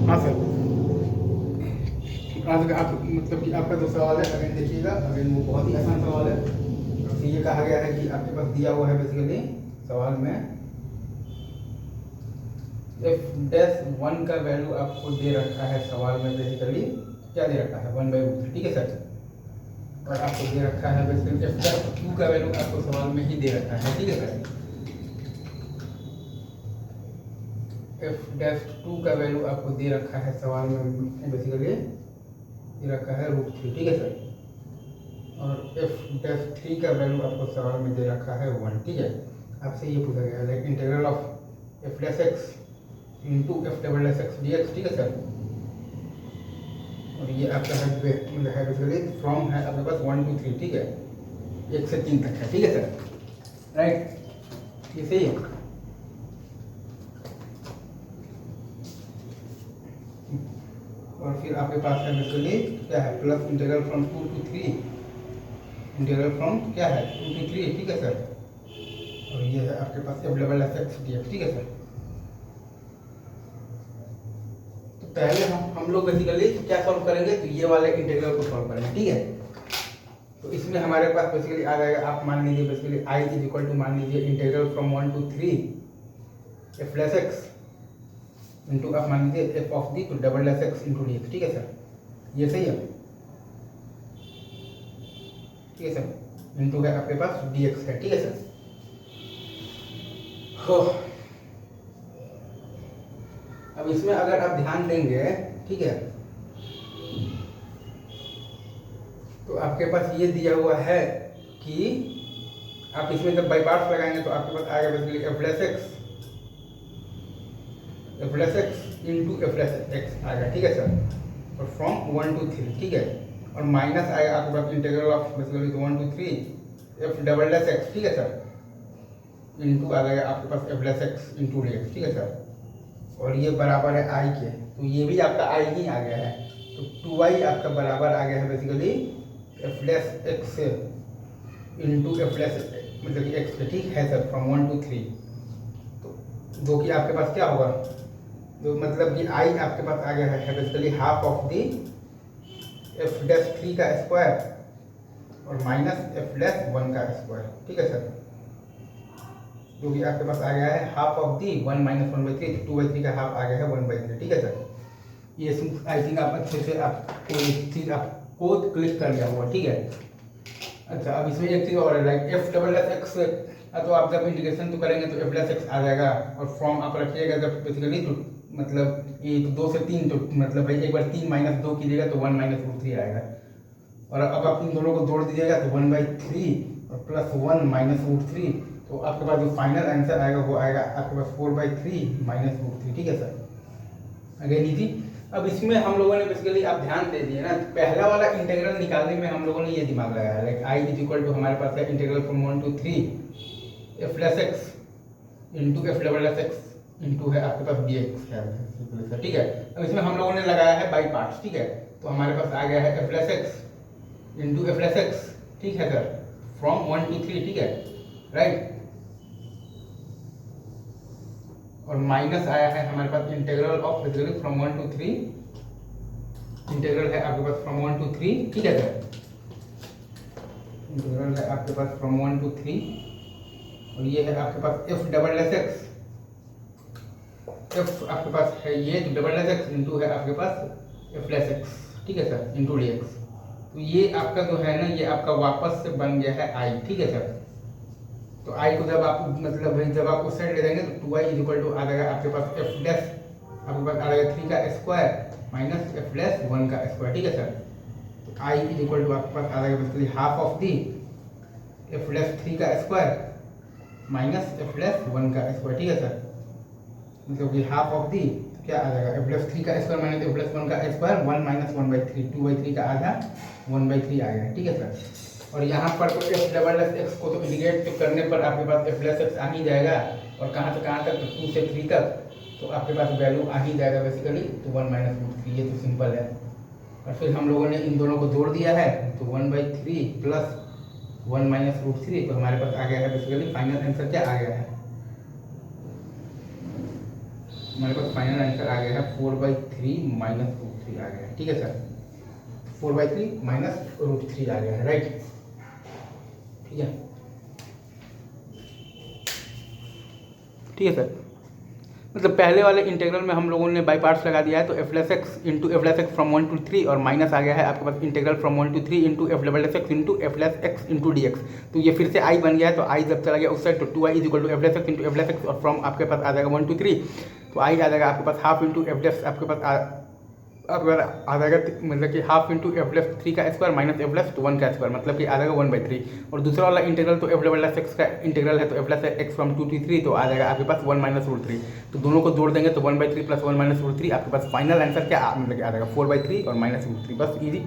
हाँ सर, आज का आप मतलब कि आपका जो सवाल है अगेन देखिएगा, अगेन वो बहुत ही आसान सवाल है। तो ये कहा गया है कि आपके पास दिया हुआ है बेसिकली सवाल में एफ डैश वन का वैल्यू आपको दे रखा है सवाल में, बेसिकली क्या दे रखा है 1/√3, ठीक है सर। और आपको दे रखा है बेसिकली एफ डैश टू का वैल्यू आपको सवाल में ही दे रखा है, ठीक है सर। एफ डैश टू का वैल्यू आपको दे रखा है सवाल में, बेसिकली दे रखा है √3, ठीक है सर। और एफ डैश थ्री का वैल्यू आपको सवाल में दे रखा है 1, ठीक है। आपसे ये पूछा गया है like integral of F dash x into f double dash x d x, ठीक है सर। और ये आपका है बेसिकली फ्रॉम है आपके पास 1 to 3, ठीक है, 1 से 3 तक है, ठीक है सर, राइट, ये सही है। और फिर आपके पास है बेसिकली क्या है plus integral from 2 to 3, integral from क्या है 2 to 3, ठीक है सर। और ये है आपके पास f double dash x d x, ठीक है सर। तो पहले हम लोग बेसिकली क्या सॉल्व करेंगे, तो ये वाले इंटीग्रल को सॉल्व करेंगे, ठीक है। तो इसमें हमारे पास बेसिकली आ जाएगा, आप मान लीजिए basically I is equal to मान लीजिए integral from 1 to 3 f dash x into आप मान लीजिए एफ ऑफ दी तो double dash x into d x, ठीक है सर, ये सही है, ठीक है सर। इंटू है आपके पास डी एक्स है, ठीक है सर। हो अब इसमें अगर आप ध्यान देंगे, ठीक है, तो आपके पास ये दिया हुआ है कि आप इसमें जब बाई पार्ट्स लगाएंगे तो आपके पास आएगा basically F dash x into F dash x आएगा, ठीक है सर। और फ्रॉम 1 to 3, ठीक है। और माइनस आएगा आपके पास integral of basically 1 to 3 f double dash x, ठीक है सर, इंटू आ जाएगा आपके पास f dash x into d x, ठीक है सर। और ये बराबर है आई के, तो ये भी आपका आई ही आ गया है, तो 2i आपका बराबर आ गया है basically F dash x into F dash मतलब कि एक्स पे, ठीक है सर, फ्रॉम 1 to 3। तो जो कि आपके पास क्या होगा, तो मतलब कि आई आपके पास आ गया है basically half of the F dash 3 का स्क्वायर और माइनस एफ डैश 1 का स्क्वायर, ठीक है सर। जो कि आपके पास आ गया है हाफ ऑफ दी 1 माइनस 1/3, 2/3 का हाफ आ गया है 1/3, ठीक है सर। ये आई थिंक आप अच्छे से आपको एक चीज़ आपको क्लिक कर लिया होगा, ठीक है। अच्छा, अब इसमें एक चीज़ और है like F double dash x, तो आप जब इंटीग्रेशन तो करेंगे तो एफ डैश एक्स आ जाएगा, और फॉर्म आप रखिएगा जब बेसिकली तो मतलब ये 2 से 3, तो मतलब भाई एक बार 3 माइनस 2 कीजिएगा तो 1 माइनस √3 आएगा। और अब आप इन दोनों को जोड़ दीजिएगा तो 1/3 और प्लस 1 माइनस √3, तो आपके पास जो फाइनल आंसर आएगा वो आएगा आपके पास 4/3 माइनस √3, ठीक है सर। Again easy. अब इसमें हम लोगों ने बेसिकली आप ध्यान दे दिए ना, पहला वाला इंटीग्रल निकालने में हम लोगों ने ये दिमाग लगाया like I is equal to हमारे पास है integral from 1 to 3 f dash x into f double dash x into है आपके पास डी एक्स है, ठीक है। अब इसमें हम लोगों ने लगाया है बाई पार्ट्स, ठीक है। तो हमारे पास आ गया है F dash x into F dash x, ठीक है सर, फ्रॉम 1 to 3, ठीक है, राइट। और माइनस आया है हमारे पास integral of basically from 1 to 3, integral है आपके पास फ्रॉम 1 to 3, ठीक है सर। इंटीग्रल है आपके पास फ्रॉम 1 to 3, और ये है आपके पास f double dash x, f आपके पास है ये जो डबल डैश एक्स इंटू है आपके पास एफ डैश एक्स, ठीक है सर, इंटू डी एक्स। तो ये आपका जो है ना, ये आपका वापस से बन गया है आई, ठीक है सर। तो आई को जब आप मतलब भाई जब आप उस साइड ले जाएंगे तो 2i इज इक्वल टू आ जाएगा आपके पास एफ डैश आपके पास आ जाएगा 3 का स्क्वायर माइनस एफ डैश 1 का स्क्वायर, ठीक है सर। तो आई इज इक्वल टू आपके पास आ जाएगा basically half of the F dash 3 का स्क्वायर माइनस एफ डैश 1 का स्क्वायर, ठीक है सर। मतलब कि हाफ ऑफ दी क्या आ जाएगा एफ डैश 3 का स्क्वायर माइनस एफ डैश 1 का स्क्वायर 1 माइनस 1/3, 2/3 का आधा 1/3 आ गया, ठीक है सर। और यहाँ पर तो एफ डबल डैश एक्स को तो इंटीग्रेट करने पर आपके पास एफ डैश एक्स आ ही जाएगा, और कहाँ से कहाँ तक, तो 2 से 3 तक, तो आपके पास वैल्यू आ ही जाएगा बेसिकली, तो 1 माइनस √3, ये तो सिंपल है। और फिर हम लोगों ने इन दोनों को जोड़ दिया है, तो 1/3 प्लस 1 माइनस √3, तो हमारे पास आ गया है बेसिकली फाइनल आंसर क्या आ गया है, हमारे पास फाइनल आंसर आ गया है 4/3 माइनस रूट 3 आ गया है, ठीक है सर। 4/3 माइनस रूट 3 आ गया है, राइट, ठीक है, ठीक है सर। मतलब पहले वाले इंटीग्रल में हम लोगों ने बाई पार्ट्स लगा दिया है, तो f+x into f+x from 1 to 3 और माइनस आ गया है आपके पास integral from 1 to 3 into f+x into f+x into dx। तो ये फिर से i बन गया है, तो i जब चला गया उस साइड तो 2i is equal to f+x into f+x और फ्रॉम आपके पास आ जाएगा 1 to 3, तो i आ जाएगा आपके पास हाफ इंटू f+ आपके पास अगर आ जाएगा मतलब कि हाफ इंटू f+3 का स्क्वायर माइनस f+1 का स्क्वायर, मतलब कि आ जाएगा 1/3। और दूसरा वाला इंटीग्रल तो f+x का इंटीग्रल है, तो f+x फ्रॉम 2 to 3 तो आ जाएगा आपके पास 1 माइनस रूट 3। तो दोनों को जोड़ देंगे तो 1/3 प्लस 1 माइनस रूट 3 आपके पास फाइनल आंसर क्या मतलब आ जाएगा 4/3 और माइनस रूट 3, बस इजी।